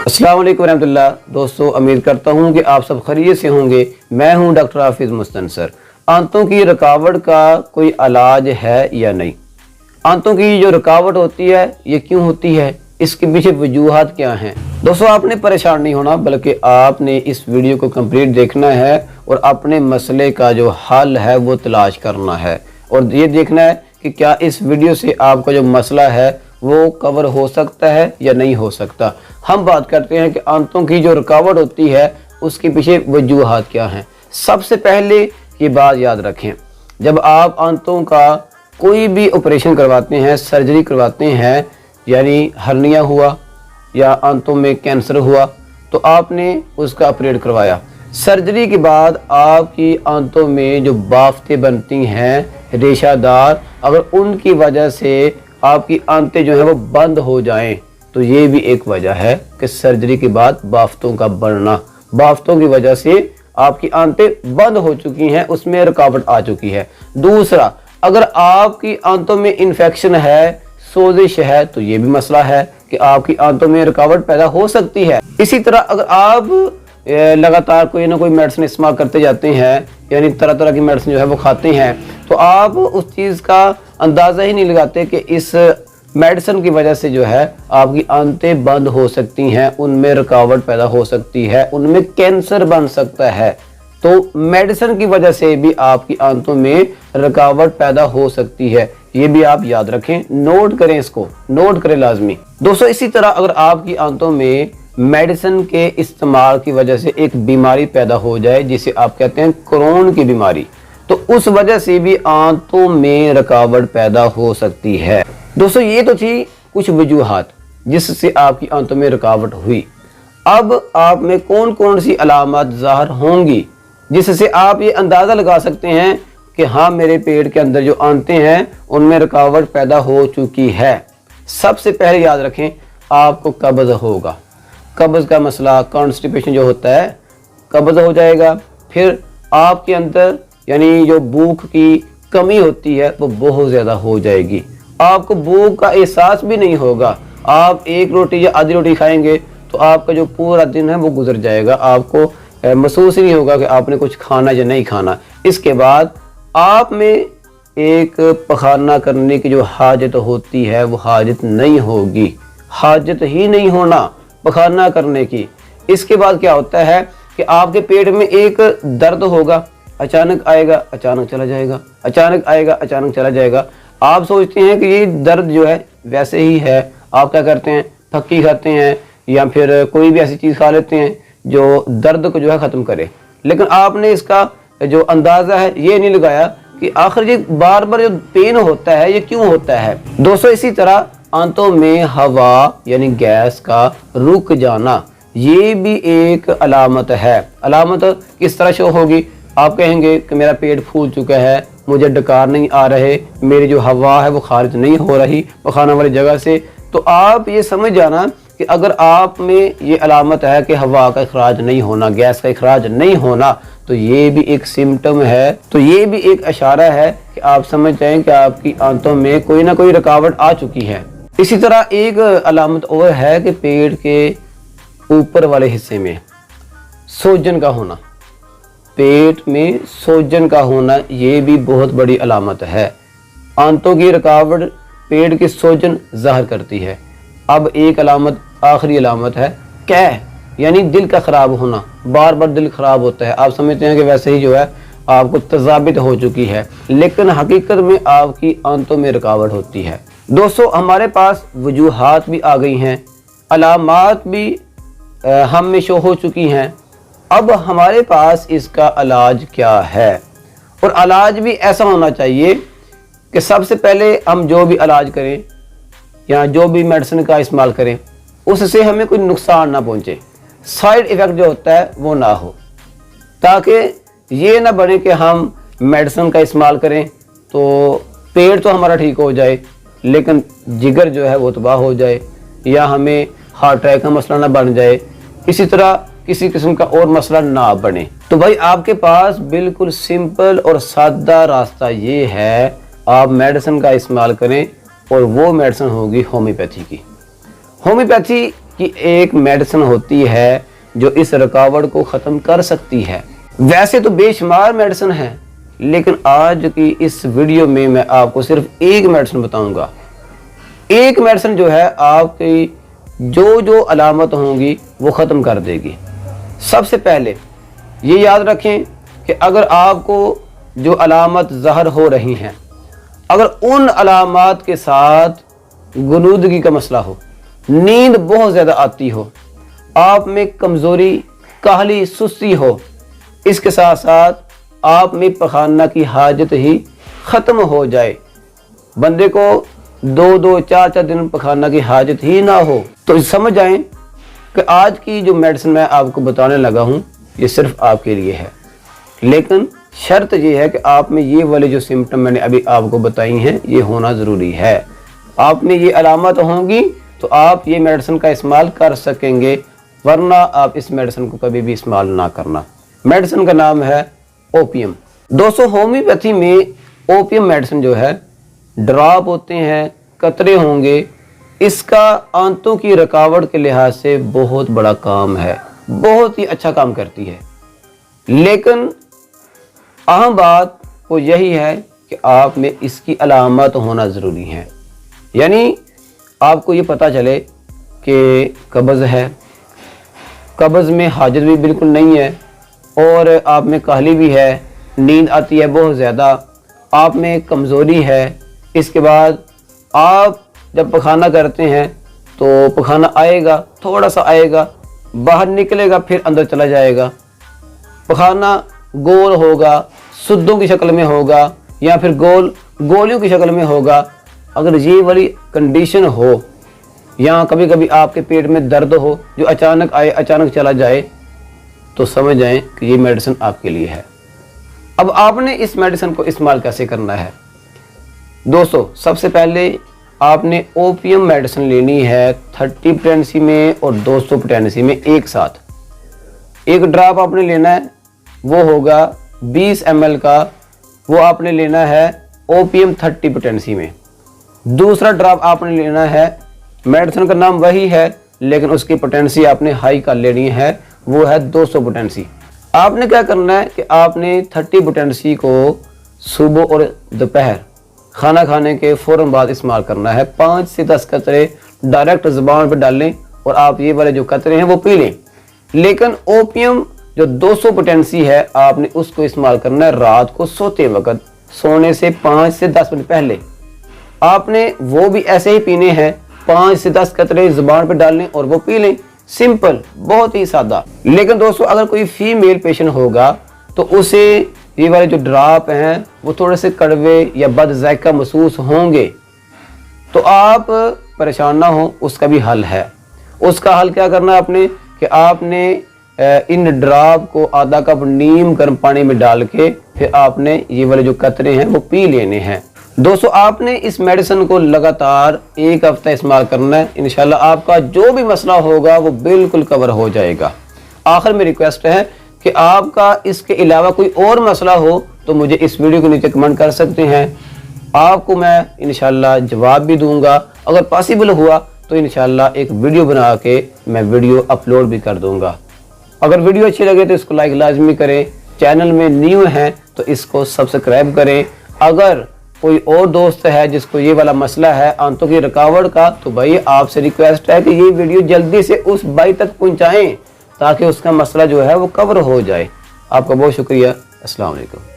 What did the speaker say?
अस्सलाम वालेकुम रहमतुल्लाह। दोस्तों, उम्मीद करता हूँ कि आप सब खैरियत से होंगे। मैं हूँ डॉक्टर हाफिज मुस्तनसर। आंतों की रुकावट का कोई इलाज है या नहीं? आंतों की जो रुकावट होती है ये क्यों होती है, इसके पीछे वजूहात क्या हैं? दोस्तों, आपने परेशान नहीं होना, बल्कि आपने इस वीडियो को कंप्लीट देखना है और अपने मसले का जो हल है वो तलाश करना है और ये देखना है कि क्या इस वीडियो से आपका जो मसला है वो कवर हो सकता है या नहीं हो सकता। हम बात करते हैं कि आंतों की जो रुकावट होती है उसके पीछे वजूहात क्या हैं। सबसे पहले ये बात याद रखें, जब आप आंतों का कोई भी ऑपरेशन करवाते हैं, सर्जरी करवाते हैं, यानी हर्निया हुआ या आंतों में कैंसर हुआ, तो आपने उसका ऑपरेट करवाया। सर्जरी के बाद आपकी आंतों में जो बाफ्तें बनती हैं रेशादार, अगर उनकी वजह से आपकी आंतें जो है वो बंद हो जाएं, तो ये भी एक वजह है कि सर्जरी के बाद बाफ्तों का बढ़ना, बाफ्तों की वजह से आपकी आंतें बंद हो चुकी हैं, उसमें रुकावट आ चुकी है। दूसरा, अगर आपकी आंतों में इन्फेक्शन है, सोजिश है, तो ये भी मसला है कि आपकी आंतों में रुकावट पैदा हो सकती है। इसी तरह अगर आप लगातार कोई ना कोई मेडिसिन इस्तेमाल करते जाते हैं, यानी तरह तरह की मेडिसिन जो है वो खाते हैं, तो आप उस चीज़ का अंदाज़ा ही नहीं लगाते कि इस मेडिसिन की वजह से जो है आपकी आंतें बंद हो सकती हैं, उनमें रुकावट पैदा हो सकती है, उनमें कैंसर बन सकता है। तो मेडिसिन की वजह से भी आपकी आंतों में रुकावट पैदा हो सकती है, ये भी आप याद रखें, नोट करें, इसको नोट करें लाजमी। दोस्तों, इसी तरह अगर आपकी आंतों में मेडिसिन के इस्तेमाल की वजह से एक बीमारी पैदा हो जाए जिसे आप कहते हैं क्रोन की बीमारी, तो उस वजह से भी आंतों में रुकावट पैदा हो सकती है। दोस्तों, ये तो थी कुछ वजूहात जिससे आपकी आंतों में रुकावट हुई। अब आप में कौन कौन सी अलामत ज़ाहिर होंगी जिससे आप ये अंदाज़ा लगा सकते हैं कि हाँ, मेरे पेट के अंदर जो आंतें हैं उनमें रुकावट पैदा हो चुकी है। सबसे पहले याद रखें, आपको कब्ज़ होगा। कब्ज़ का मसला, कॉन्स्टिपेशन जो होता है, कब्ज़ हो जाएगा। फिर आपके अंदर यानी जो भूख की कमी होती है वो बहुत ज़्यादा हो जाएगी। आपको भूख का एहसास भी नहीं होगा। आप एक रोटी या आधी रोटी खाएंगे तो आपका जो पूरा दिन है वो गुजर जाएगा, आपको महसूस ही नहीं होगा कि आपने कुछ खाना या नहीं खाना। इसके बाद आप में एक पखाना करने की जो हाजत होती है वो हाजत नहीं होगी, हाजत ही नहीं होना पखाना करने की। इसके बाद क्या होता है कि आपके पेट में एक दर्द होगा, अचानक आएगा, अचानक चला जाएगा, अचानक आएगा, अचानक चला जाएगा। आप सोचते हैं कि ये दर्द जो है वैसे ही है। आप क्या करते हैं, फक्की खाते हैं या फिर कोई भी ऐसी चीज़ खा लेते हैं जो दर्द को जो है ख़त्म करे, लेकिन आपने इसका जो अंदाज़ा है ये नहीं लगाया कि आखिर ये बार बार जो पेन होता है ये क्यों होता है। दोस्तों, इसी तरह आंतों में हवा यानी गैस का रुक जाना, ये भी एक अलामत है। अलामत किस तरह शो होगी? आप कहेंगे कि मेरा पेट फूल चुका है, मुझे डकार नहीं आ रहे, मेरी जो हवा है वो खारिज नहीं हो रही पखाना वाली जगह से, तो आप ये समझ जाना कि अगर आप में ये अलामत है कि हवा का इखराज नहीं होना, गैस का इखराज नहीं होना, तो ये भी एक सिम्टम है, तो ये भी एक इशारा है कि आप समझ जाएं कि आपकी आंतों में कोई ना कोई रुकावट आ चुकी है। इसी तरह एक अलामत और है कि पेट के ऊपर वाले हिस्से में सूजन का होना, पेट में सूजन का होना, ये भी बहुत बड़ी अलामत है। आंतों की रुकावट पेट की सूजन ज़ाहिर करती है। अब एक अलामत, आखिरी अलामत है कैह, यानी दिल का ख़राब होना, बार बार दिल ख़राब होता है। आप समझते हैं कि वैसे ही जो है आपको तज़ाबित हो चुकी है, लेकिन हकीकत में आपकी आंतों में रुकावट होती है। दोस्तों, हमारे पास वजूहात भी आ गई हैं, अलामात भी हम में शो हो चुकी हैं। अब हमारे पास इसका इलाज क्या है, और इलाज भी ऐसा होना चाहिए कि सबसे पहले हम जो भी इलाज करें या जो भी मेडिसिन का इस्तेमाल करें उससे हमें कोई नुकसान ना पहुंचे, साइड इफ़ेक्ट जो होता है वो ना हो, ताकि ये ना बने कि हम मेडिसिन का इस्तेमाल करें तो पेट तो हमारा ठीक हो जाए लेकिन जिगर जो है वो तबाह हो जाए, या हमें हार्ट अटैक का मसला ना बन जाए, इसी तरह किसी किस्म का और मसला ना बने। तो भाई आपके पास बिल्कुल सिंपल और सादा रास्ता ये है, आप मेडिसिन का इस्तेमाल करें और वो मेडिसिन होगी होम्योपैथी की। होम्योपैथी की एक मेडिसिन होती है जो इस रुकावट को ख़त्म कर सकती है। वैसे तो बेशुमार मेडिसिन है, लेकिन आज की इस वीडियो में मैं आपको सिर्फ एक मेडिसिन बताऊंगा। एक मेडिसिन जो है आपकी जो अलामत होंगी वो ख़त्म कर देगी। सबसे पहले ये याद रखें कि अगर आपको जो अलामत ज़हर हो रही हैं, अगर उन अलामात के साथ गुनूदगी का मसला हो, नींद बहुत ज़्यादा आती हो, आप में कमज़ोरी, काहली, सुस्ती हो, इसके साथ साथ आप में पखाना की हाजत ही ख़त्म हो जाए, बंदे को 2-2, 4-4 दिन पखाना की हाजत ही ना हो, तो समझ जाएं कि आज की जो मेडिसिन मैं आपको बताने लगा हूँ ये सिर्फ आपके लिए है। लेकिन शर्त ये है कि आप में ये वाले जो सिम्टम मैंने अभी आपको बताई हैं ये होना ज़रूरी है। आप में ये अलामत होंगी तो आप ये मेडिसिन का इस्तेमाल कर सकेंगे, वरना आप इस मेडिसिन को कभी भी इस्तेमाल ना करना। मेडिसिन का नाम है ओपियम। दोस्तों, होम्योपैथी में ओपियम मेडिसिन जो है ड्रॉप होते हैं, कतरे होंगे, इसका आंतों की रुकावट के लिहाज से बहुत बड़ा काम है, बहुत ही अच्छा काम करती है। लेकिन अहम बात वो यही है कि आप में इसकी अलामत होना ज़रूरी है। यानी आपको ये पता चले कि कब्ज़ है, कब्ज़ में हाजत भी बिल्कुल नहीं है, और आप में काहली भी है, नींद आती है बहुत ज़्यादा, आप में कमज़ोरी है। इसके बाद आप जब पखाना करते हैं तो पखाना आएगा, थोड़ा सा आएगा, बाहर निकलेगा, फिर अंदर चला जाएगा। पखाना गोल होगा, सुद्दों की शक्ल में होगा, या फिर गोलियों की शक्ल में होगा। अगर ये वाली कंडीशन हो, या कभी कभी आपके पेट में दर्द हो जो अचानक आए अचानक चला जाए, तो समझ जाएं कि ये मेडिसिन आपके लिए है। अब आपने इस मेडिसिन को इस्तेमाल कैसे करना है? दोस्तों, सबसे पहले आपने ओपियम मेडिसिन लेनी है 30 पोटेंसी में और 200 पोटेंसी में एक साथ। एक ड्रॉप आपने लेना है, वो होगा 20 ml का, वो आपने लेना है ओपियम 30 पोटेंसी में। दूसरा ड्रॉप आपने लेना है, मेडिसिन का नाम वही है लेकिन उसकी पोटेंसी आपने हाई कर लेनी है, वो है 200 पोटेंसी। आपने क्या करना है कि आपने 30 पोटेंसी को सुबह और दोपहर खाना खाने के फ़ौरन बाद इस्तेमाल करना है। 5 से 10 कतरे डायरेक्ट ज़ुबान पर डालें और आप ये वाले जो कतरे हैं वो पी लें। लेकिन ओपियम जो 200 पोटेंसी है आपने उसको इस्तेमाल करना है रात को सोते वक्त, सोने से 5 से 10 मिनट पहले। आपने वो भी ऐसे ही पीने हैं, 5 से 10 कतरे ज़ुबान पर डालें और वो पी लें। सिंपल, बहुत ही सादा। लेकिन दोस्तों, अगर कोई फीमेल पेशेंट होगा तो उसे ये वाले जो ड्रॉप हैं वो थोड़े से कड़वे या बद ज़ायका महसूस होंगे, तो आप परेशान ना हो, उसका भी हल है। उसका हल क्या करना है आपने कि आपने इन ड्रॉप को आधा कप नीम गर्म पानी में डाल के फिर आपने ये वाले जो कतरे हैं वो पी लेने हैं। दोस्तों, आपने इस मेडिसिन को लगातार 1 हफ्ता इस्तेमाल करना है। इंशाल्लाह आपका जो भी मसला होगा वो बिल्कुल कवर हो जाएगा। आखिर में रिक्वेस्ट है कि आपका इसके अलावा कोई और मसला हो तो मुझे इस वीडियो के नीचे कमेंट कर सकते हैं, आपको मैं इंशाल्लाह जवाब भी दूंगा। अगर पॉसिबल हुआ तो इंशाल्लाह एक वीडियो बना के मैं वीडियो अपलोड भी कर दूंगा। अगर वीडियो अच्छी लगे तो इसको लाइक लाजमी करें, चैनल में न्यू हैं तो इसको सब्सक्राइब करें। अगर कोई और दोस्त है जिसको ये वाला मसला है आंतों की रुकावट का, तो भाई आपसे रिक्वेस्ट है कि ये वीडियो जल्दी से उस भाई तक पहुंचाएं ताकि उसका मसला जो है वो कवर हो जाए। आपका बहुत शुक्रिया। अस्सलाम वालेकुम।